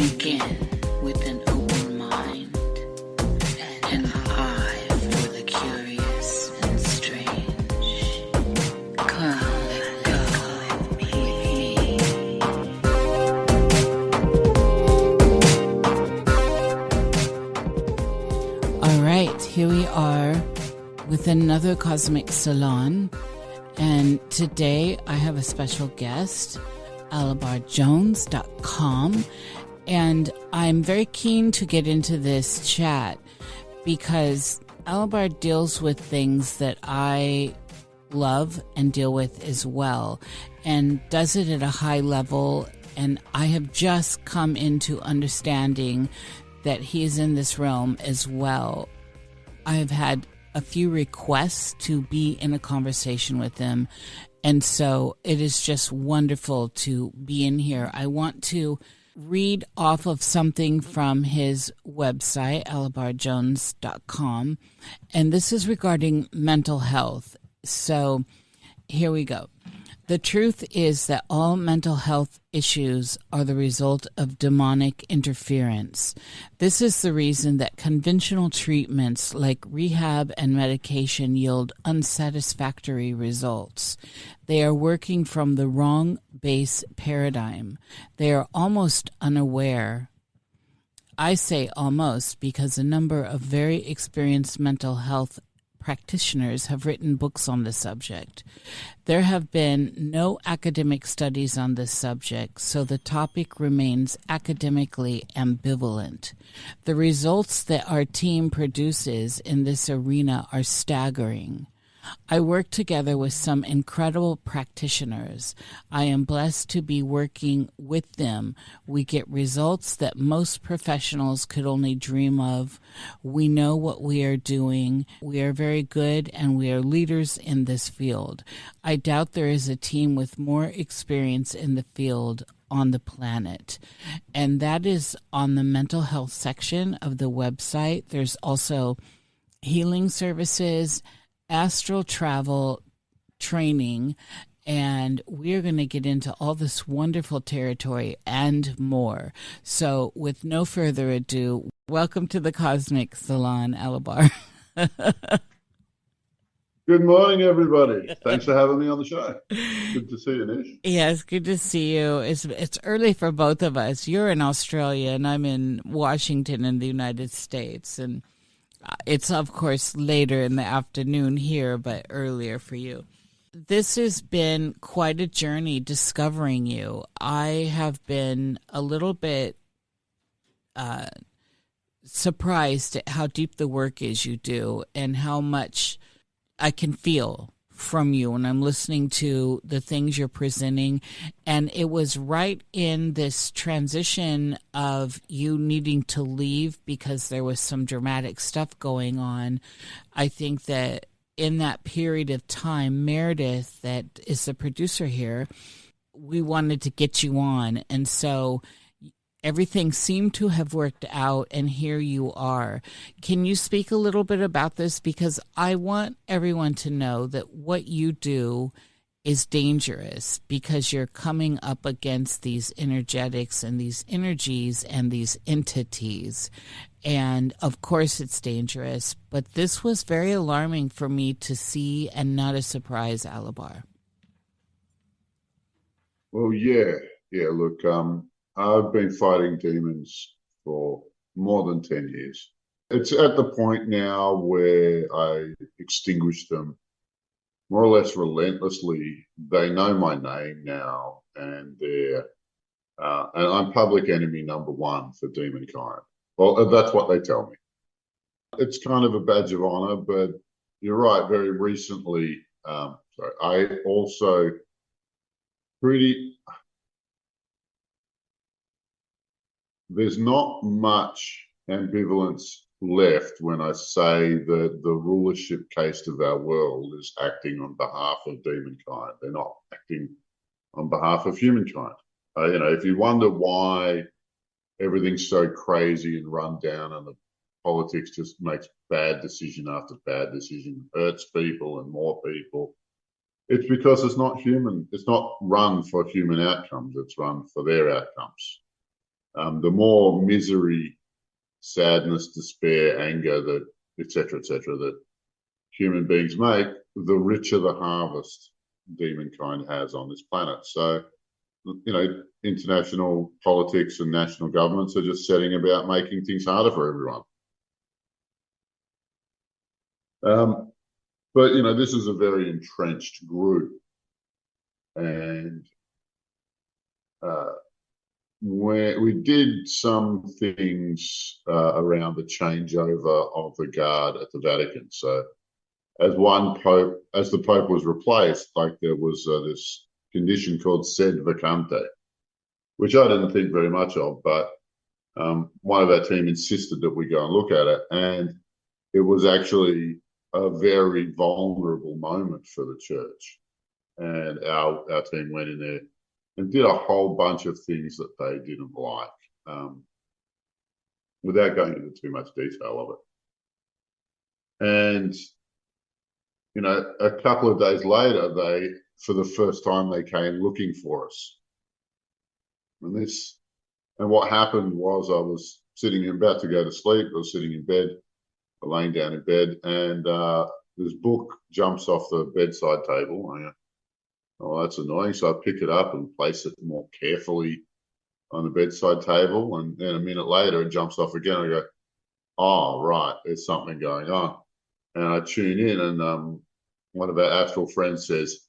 Sink in with an open mind and an eye for the curious and strange. Come, let go with me. All right, here we are with another Cosmic Salon, and today I have a special guest, AlobarJones.com, and I'm very keen to get into this chat because Alobar deals with things that I love and deal with as well, and does it at a high level, and I have just come into understanding that he is in this realm as well. I have had a few requests to be in a conversation with him, and so it is just wonderful to be in here. I want to read off of something from his website, AlobarJones.com, and this is regarding mental health. So here we go. The truth is that all mental health issues are the result of demonic interference. This is the reason that conventional treatments like rehab and medication yield unsatisfactory results. They are working from the wrong base paradigm. They are almost unaware. I say almost because a number of very experienced mental health practitioners have written books on the subject. There have been no academic studies on this subject, so the topic remains academically ambivalent. The results that our team produces in this arena are staggering. I work together with some incredible practitioners. I am blessed to be working with them. We get results that most professionals could only dream of. We know what we are doing. We are very good, and we are leaders in this field. I doubt there is a team with more experience in the field on the planet. And that is on the mental health section of the website. There's also healing services, astral travel training, and we're going to get into all this wonderful territory and more. So with no further ado, welcome to the Cosmic Salon, Alobar. Good morning, everybody. Thanks for having me on the show. Good to see you, Nish. Yes, good to see you. It's early for both of us. You're in Australia and I'm in Washington in the United States, and it's, of course, later in the afternoon here, but earlier for you. This has been quite a journey discovering you. I have been a little bit surprised at how deep the work is you do and how much I can feel from you when I'm listening to the things you're presenting. And it was right in this transition of you needing to leave because there was some dramatic stuff going on. I think that in that period of time, Meredith, that is the producer here, we wanted to get you on. And so everything seemed to have worked out, and here you are. Can you speak a little bit about this? Because I want everyone to know that what you do is dangerous because you're coming up against these energetics and these energies and these entities. And of course it's dangerous, but this was very alarming for me to see and not a surprise, Alobar. Well, yeah, look, I've been fighting demons for more than 10 years. It's at the point now where I extinguish them more or less relentlessly. They know my name now, and and I'm public enemy number one for demonkind. Well, that's what they tell me. It's kind of a badge of honor, but you're right. Very recently, I also there's not much ambivalence left when I say that the rulership caste of our world is acting on behalf of demonkind. They're not acting on behalf of humankind. If you wonder why everything's so crazy and run down and the politics just makes bad decision after bad decision, hurts people and more people, it's because it's not human. It's not run for human outcomes. It's run for their outcomes. The more misery, sadness, despair, anger, that etc., etc., that human beings make, the richer the harvest demon kind has on this planet. So, international politics and national governments are just setting about making things harder for everyone. But this is a very entrenched group, and we did some things around the changeover of the guard at the Vatican. So, as the Pope was replaced, there was this condition called sed vacante, which I didn't think very much of, but one of our team insisted that we go and look at it, and it was actually a very vulnerable moment for the church. And our team went in there and did a whole bunch of things that they didn't like, without going into too much detail of it. And, a couple of days later, for the first time, they came looking for us. And what happened was I was about to go to sleep. I was sitting in bed, laying down in bed, and this book jumps off the bedside table. I go, oh, that's annoying. So I pick it up and place it more carefully on the bedside table. And then a minute later, it jumps off again. I go, oh, right, there's something going on. And I tune in, and one of our Astral friends says,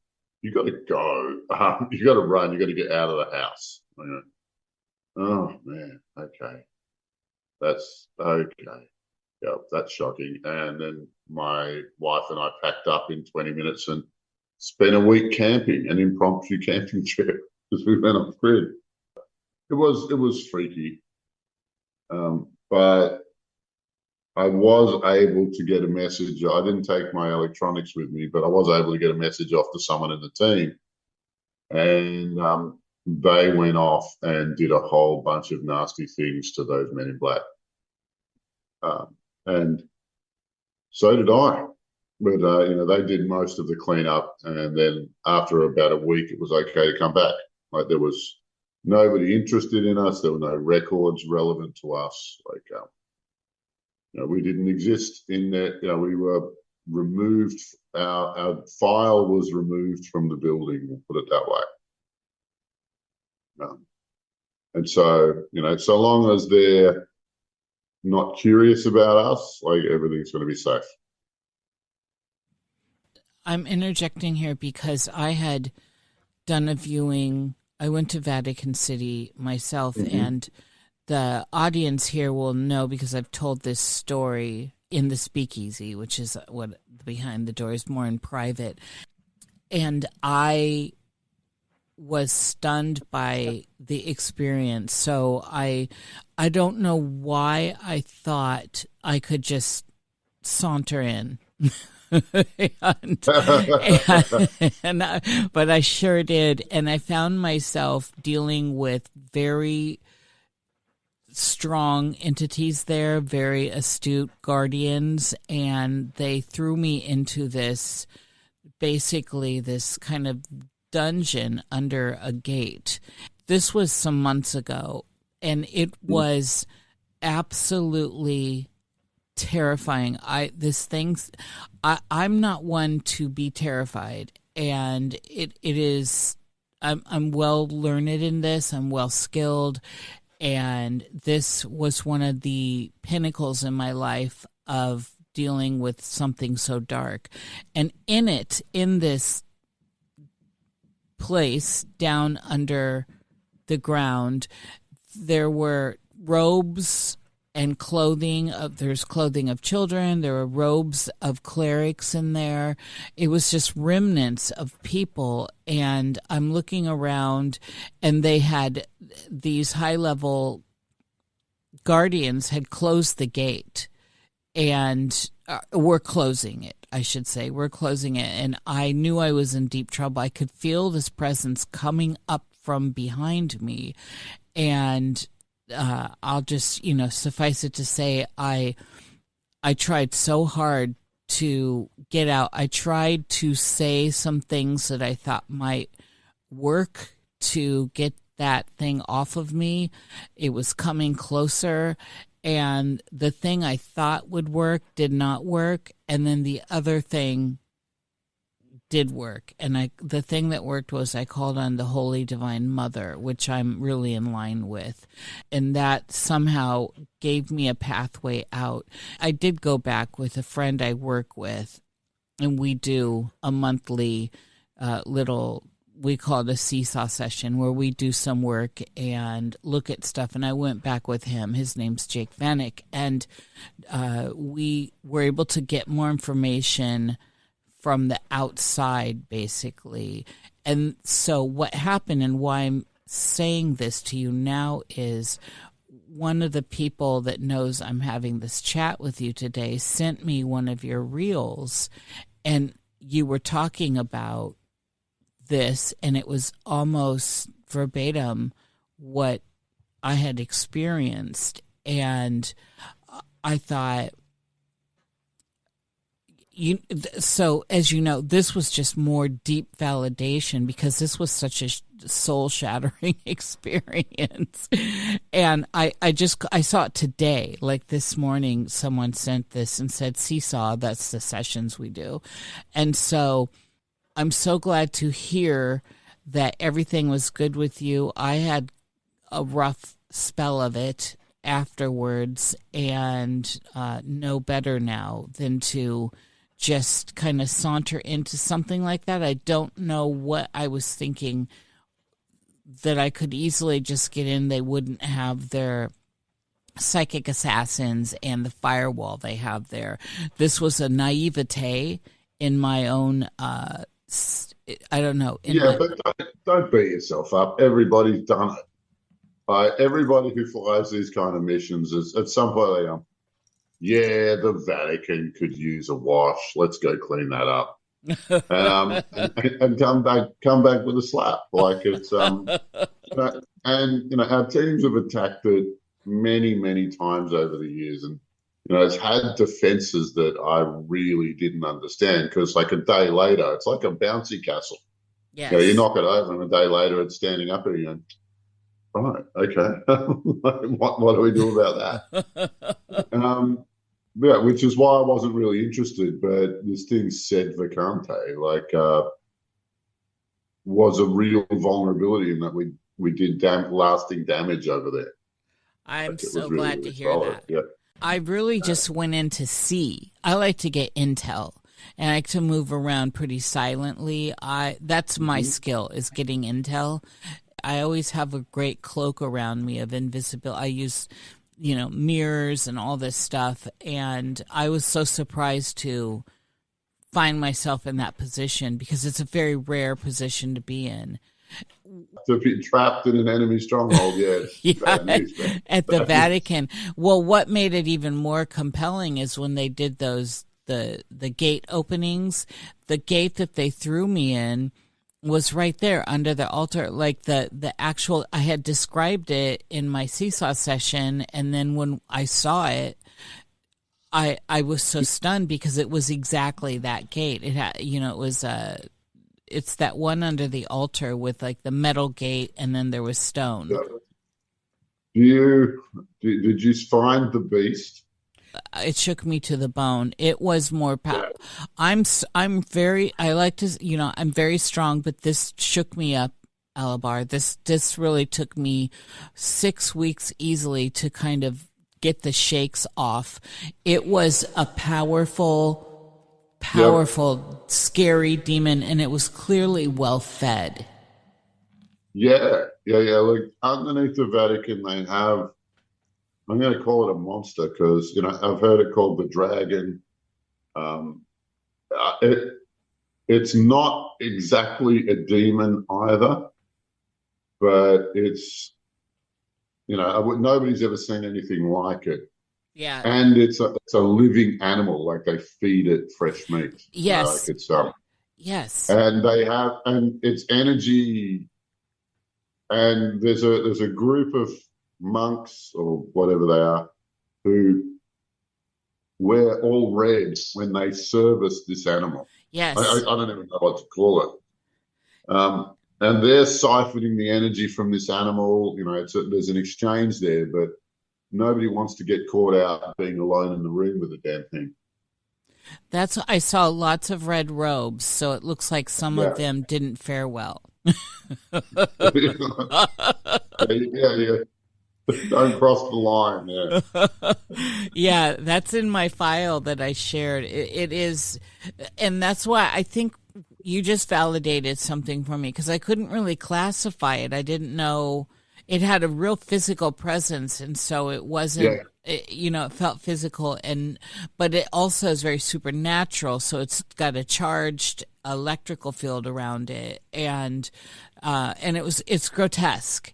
you got to go. You got to run. You got to get out of the house. I go, oh, man, okay. That's okay. Yeah, that's shocking. And then my wife and I packed up in 20 minutes and spent a week camping, an impromptu camping trip, because we went off grid. It was freaky, but I was able to get a message. I didn't take my electronics with me, but I was able to get a message off to someone in the team, and they went off and did a whole bunch of nasty things to those men in black, and so did I. But they did most of the cleanup, and then after about a week, it was okay to come back. There was nobody interested in us. There were no records relevant to us. We didn't exist in that. We were removed. Our file was removed from the building. We'll put it that way. And so, so long as they're not curious about us, everything's going to be safe. I'm interjecting here because I had done a viewing. I went to Vatican City myself, and the audience here will know because I've told this story in the speakeasy, which is what behind the door is more in private. And I was stunned by the experience. So I don't know why I thought I could just saunter in. But I sure did, and I found myself dealing with very strong entities there, very astute guardians, and they threw me into this kind of dungeon under a gate. This was some months ago, and it was absolutely terrifying. I'm not one to be terrified, and it is. I'm well learned in this. I'm well skilled, and this was one of the pinnacles in my life of dealing with something so dark. And in this place down under the ground, there were robes and there's clothing of children. There were robes of clerics in there. It was just remnants of people. And I'm looking around, and they had these high-level guardians had closed the gate, and were closing it, I should say. We're closing it. And I knew I was in deep trouble. I could feel this presence coming up from behind me. And I'll just, suffice it to say, I tried so hard to get out. I tried to say some things that I thought might work to get that thing off of me. It was coming closer, and the thing I thought would work did not work, and then the other thing did work. And the thing that worked was I called on the Holy Divine Mother, which I'm really in line with. And that somehow gave me a pathway out. I did go back with a friend I work with, and we do a monthly we call it a seesaw session, where we do some work and look at stuff. And I went back with him. His name's Jake Vanek. And we were able to get more information from the outside, basically. And so what happened, and why I'm saying this to you now, is one of the people that knows I'm having this chat with you today sent me one of your reels, and you were talking about this, and it was almost verbatim what I had experienced. And I thought, so as you know, this was just more deep validation, because this was such a soul-shattering experience. And I saw it today. Like this morning, someone sent this and said, Seesaw, that's the sessions we do. And so I'm so glad to hear that everything was good with you. I had a rough spell of it afterwards, and know better now than to just kind of saunter into something like that. I don't know what I was thinking, that I could easily just get in. They wouldn't have their psychic assassins and the firewall they have there. This was a naivete in my own, I don't know. But don't beat yourself up. Everybody's done it. Everybody who flies these kind of missions is at some point they go, yeah, the Vatican could use a wash. Let's go clean that up, and come back with a slap. Like it's and our teams have attacked it many times over the years, and it's had defenses that I really didn't understand, because like a day later, it's like a bouncy castle. Yes. You knock it over, and a day later, it's standing up again. Right, okay. what do we do about that? Yeah, which is why I wasn't really interested. But this thing said vacante, was a real vulnerability in that we did lasting damage over there. I'm so glad to hear that. Yeah. I really just went in to see. I like to get intel, and I like to move around pretty silently. That's my skill, is getting intel. I always have a great cloak around me of invisibility. I use, mirrors and all this stuff. And I was so surprised to find myself in that position, because it's a very rare position to be in. To be trapped in an enemy stronghold, yeah. At the Vatican. Well, what made it even more compelling is when they did the gate openings. The gate that they threw me in was right there under the altar. Like the actual, I had described it in my seesaw session, and then when I saw it, I was so stunned, because it was exactly that gate. It had, it was it's that one under the altar with like the metal gate, and then there was stone. Did you find the beast? It shook me to the bone. It was more powerful. I'm very strong, but this shook me up, Alobar. This really took me 6 weeks easily to kind of get the shakes off. It was a powerful, scary demon, and it was clearly well fed. Yeah. Like underneath the Vatican, they have, I'm going to call it a monster, because I've heard it called the dragon. It's not exactly a demon either, but it's nobody's ever seen anything like it. Yeah, and it's a living animal. Like they feed it fresh meat. Yes, yes, and its energy. And there's a group of monks or whatever they are who wear all red when they service this animal. Yes. I don't even know what to call it. and they're siphoning the energy from this animal. There's an exchange there, but nobody wants to get caught out being alone in the room with the damn thing. I saw lots of red robes, so it looks like some of Yeah. them didn't fare well. Yeah. Don't cross the line. Yeah. Yeah, that's in my file that I shared. It is, and that's why I think you just validated something for me because I couldn't really classify it. I didn't know it had a real physical presence, and so it wasn't. Yeah. It felt physical, but it also is very supernatural. So it's got a charged electrical field around it, and it's grotesque.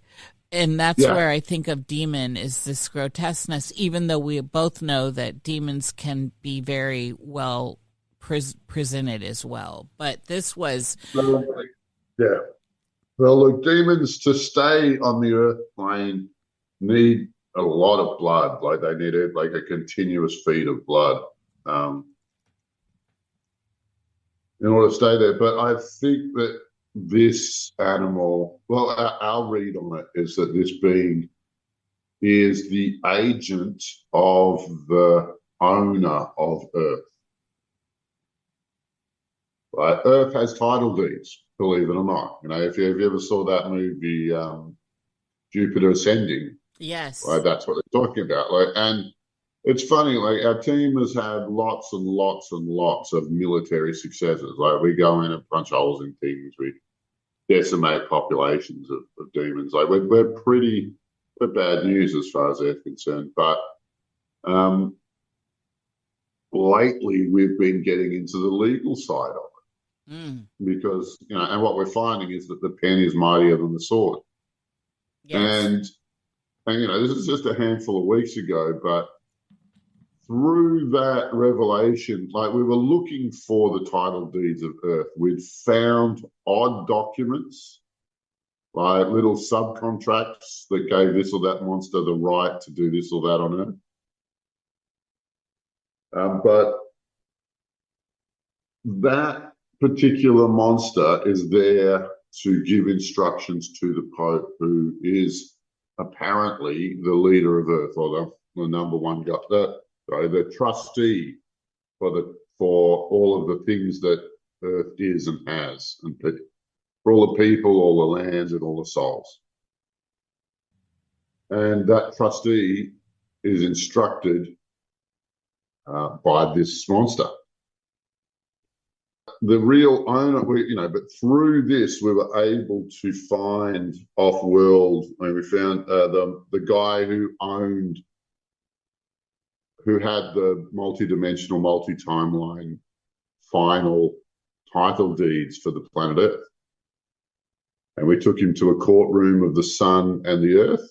And that's Yeah. where I think of demon is this grotesqueness, even though we both know that demons can be very well presented as well. But this was, Well, yeah. Well, look, demons to stay on the earth plane need a lot of blood. Like they need it like a continuous feed of blood in order to stay there. But I think that this animal, well, our read on it is that this being is the agent of the owner of Earth. Right? Earth has title deeds, believe it or not. If you ever saw that movie, Jupiter Ascending, right? yes. That's what they're talking about. And it's funny, like our team has had lots and lots and lots of military successes. Like we go in and punch holes in things, we decimate populations of demons. Like we're bad news as far as they're concerned. But um, lately we've been getting into the legal side of Mm, it because and what we're finding is that the pen is mightier than the sword. yes. And this is just a handful of weeks ago, but through that revelation, like we were looking for the title deeds of Earth, we'd found odd documents, like little subcontracts that gave this or that monster the right to do this or that on Earth. But that particular monster is there to give instructions to the Pope, who is apparently the leader of Earth, or the number one guy, the trustee for all of the things that Earth is and has, and for all the people, all the lands, and all the souls. And that trustee is instructed by this monster. The real owner, but through this, we were able to find off-world. We found the guy who had the multi-dimensional, multi-timeline final title deeds for the planet Earth, and we took him to a courtroom of the sun and the Earth,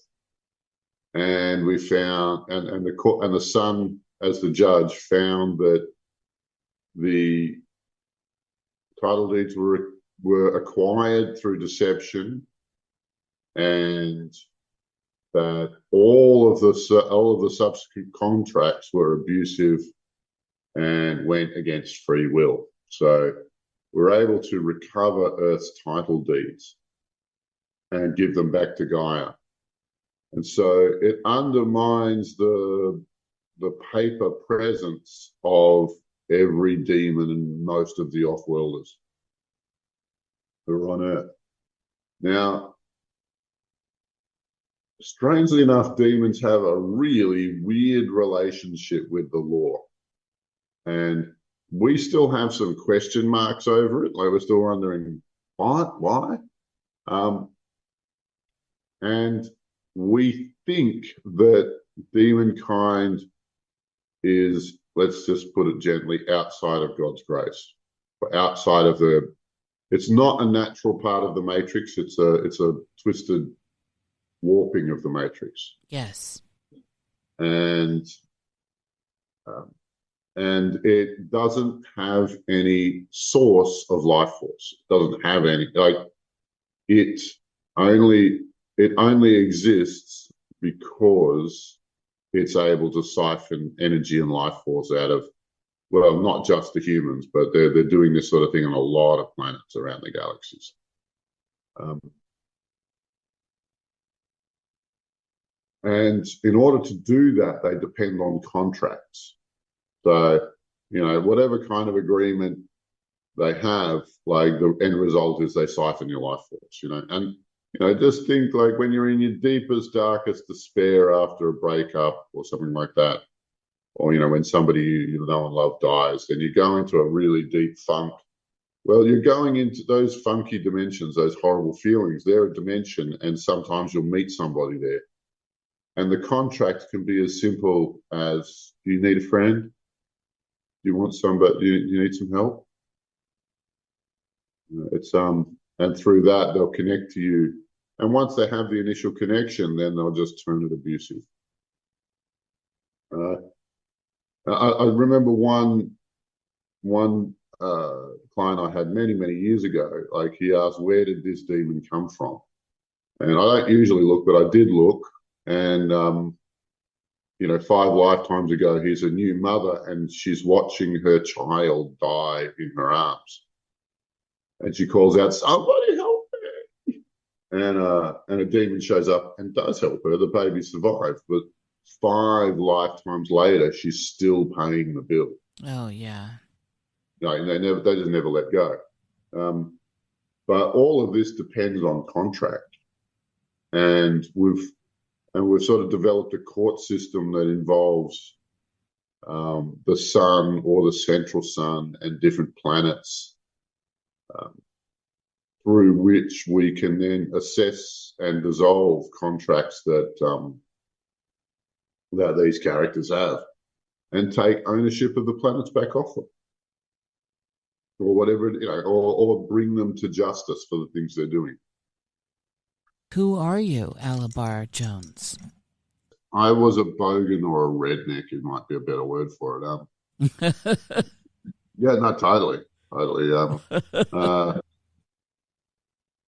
and we found and the court and the sun as the judge found that the title deeds were acquired through deception, and that all of the subsequent contracts were abusive and went against free will. So we're able to recover Earth's title deeds and give them back to Gaia. And so it undermines the paper presence of every demon and most of the off-worlders who are on Earth. Now, strangely enough, demons have a really weird relationship with the law. And we still have some question marks over it. Like we're still wondering, why? And we think that demonkind is, let's just put it gently, outside of God's grace, outside of it's not a natural part of the matrix. It's a twisted warping of the matrix. Yes. And it doesn't have any source of life force. It doesn't have any, like it only exists because it's able to siphon energy and life force out of, well, not just the humans, but they're doing this sort of thing on a lot of planets around the galaxies. Um, and in order to do that, they depend on contracts. So, whatever kind of agreement they have, like the end result is they siphon your life force, and just think like when you're in your deepest, darkest despair after a breakup or something like that, or when somebody you know and love dies, then you go into a really deep funk. Well, you're going into those funky dimensions, those horrible feelings. They're a dimension, and sometimes you'll meet somebody there. And the contract can be as simple as, do you need a friend? Do you want somebody? Do you need some help? And through that they'll connect to you. And once they have the initial connection, then they'll just turn it abusive. I remember one client I had many, many years ago, like he asked, where did this demon come from? And I don't usually look, but I did look. And, 5 lifetimes ago, he's a new mother and she's watching her child die in her arms. And she calls out, somebody help me. And a demon shows up and does help her. The baby survived. But 5 lifetimes later, she's still paying the bill. Oh, yeah. No, they just never let go. But all of this depends on contract. And we've sort of developed a court system that involves the sun or the central sun and different planets, through which we can then assess and dissolve contracts that these characters have, and take ownership of the planets back off them, or whatever, or bring them to justice for the things they're doing. Who are you, Alobar Jones? I was a bogan or a redneck, it might be a better word for it. Yeah, no, totally.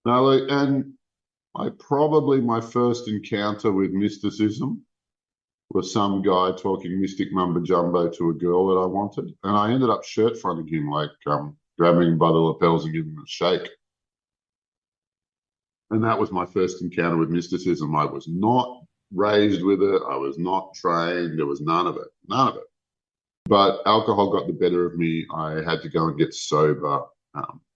No, and my first encounter with mysticism was some guy talking mystic mumbo jumbo to a girl that I wanted, and I ended up shirt fronting him, like grabbing him by the lapels and giving him a shake. And that was my first encounter with mysticism. I was not raised with it. I was not trained. There was none of it. But alcohol got the better of me. I had to go and get sober.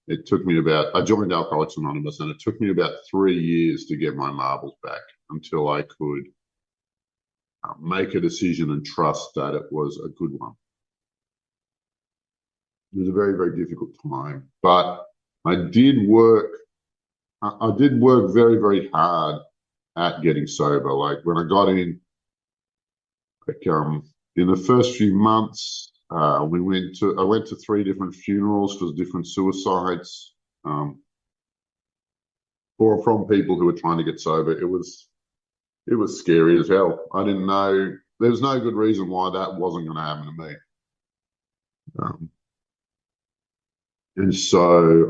It took me I joined Alcoholics Anonymous, and it took me about 3 years to get my marbles back until I could make a decision and trust that it was a good one. It was a very, very difficult time, but I did work very, very hard at getting sober. Like when I got in, in the first few months, I went to 3 different funerals for different suicides, or from people who were trying to get sober. It was scary as hell. I didn't know, there was no good reason why that wasn't going to happen to me. And so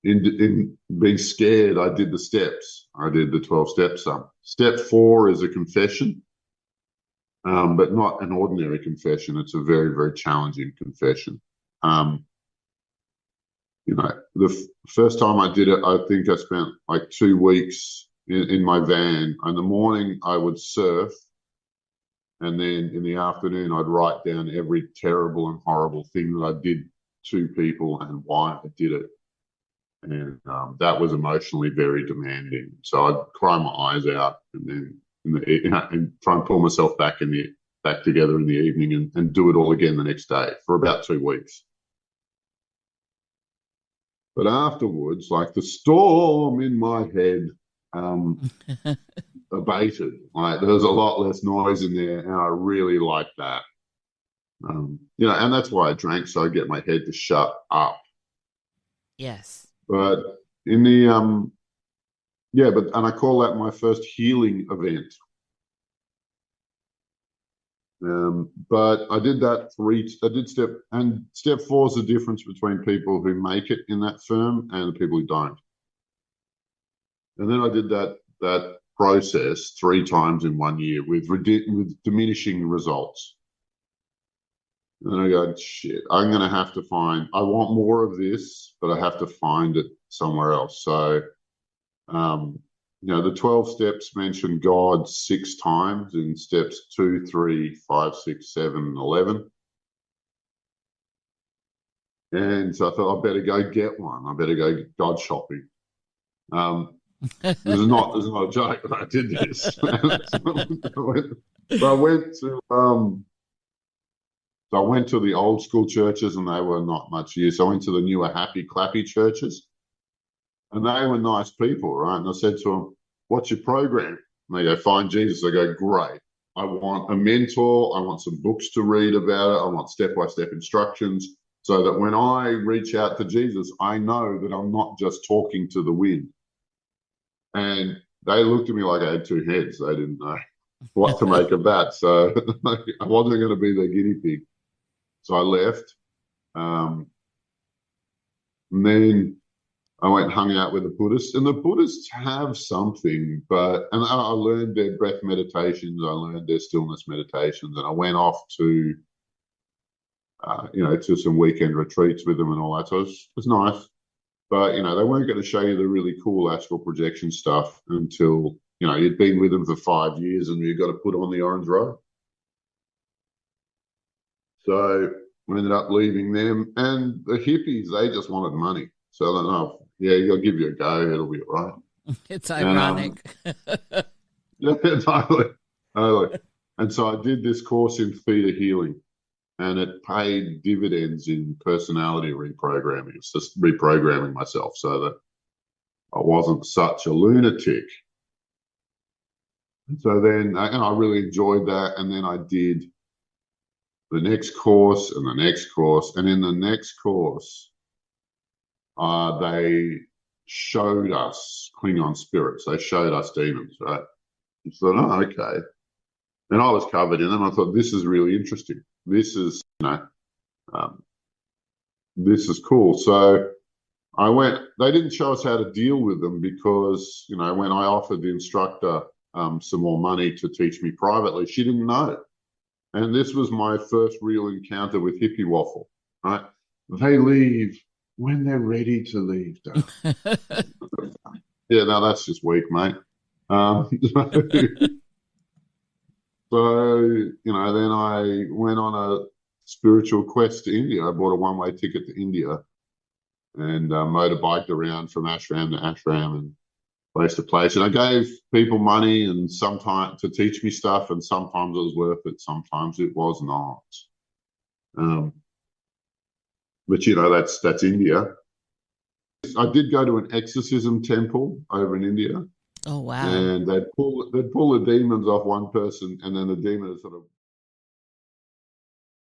in being scared, I did the steps. I did the 12 steps. Step 4 is a confession, but not an ordinary confession. It's a very, very challenging confession. The first time I did it, I think I spent like 2 weeks in my van. In the morning, I would surf, and then in the afternoon, I'd write down every terrible and horrible thing that I did to people and why I did it. And that was emotionally very demanding. So I'd cry my eyes out, and then and try and pull myself back together in the evening, and do it all again the next day for about 2 weeks. But afterwards, like, the storm in my head abated. Like, there was a lot less noise in there, and I really liked that. And that's why I drank, so I get my head to shut up. Yes. But in the and I call that my first healing event. But I did that step 4 is the difference between people who make it in that firm and the people who don't. And then I did that process 3 times in 1 year with diminishing results. And then I go, shit, I'm going to have to I want more of this, but I have to find it somewhere else. So, the 12 steps mention God 6 times in steps 2, 3, 5, 6, 7, and 11. And so I thought I better go get one. I better go God shopping. This is not a joke. I did this. So I went to the old school churches, and they were not much use. I went to the newer happy clappy churches, and they were nice people, right? And I said to them, "What's your program?" And they go, "Find Jesus." I go, "Great. I want a mentor. I want some books to read about it. I want step-by-step instructions, so that when I reach out to Jesus, I know that I'm not just talking to the wind." And they looked at me like I had 2 heads. They didn't know what to make of that. So I wasn't going to be their guinea pig. So I left. And then I went and hung out with the Buddhists. And the Buddhists have something, and I learned their breath meditations. I learned their stillness meditations. And I went off to, to some weekend retreats with them and all that. So it was nice. But, they weren't going to show you the really cool astral projection stuff until, you'd been with them for 5 years and you got to put on the orange robe. So we ended up leaving them. And the hippies, they just wanted money. So I don't know. Yeah, you'll give you a go. It'll be all right. It's ironic. Yeah, totally. And so I did this course in theta healing. And it paid dividends in personality reprogramming. It's just reprogramming myself so that I wasn't such a lunatic. And so then, and I really enjoyed that. And then I did the next course and the next course. And in the next course, they showed us Klingon spirits. They showed us demons, right? I thought, oh, okay. And I was covered in them. I thought, this is really interesting. This is, this is cool. So I went, they didn't show us how to deal with them because, when I offered the instructor some more money to teach me privately, she didn't know. And this was my first real encounter with hippie waffle, right? They leave when they're ready to leave. Yeah, no, that's just weak, mate. So, then I went on a spiritual quest to India. I bought a one-way ticket to India and motorbiked around from ashram to ashram and place to place. And I gave people money and sometimes to teach me stuff, and sometimes it was worth it, sometimes it was not. But that's India. I did go to an exorcism temple over in India. Oh, wow. And they'd pull the demons off one person, and then the demon would sort of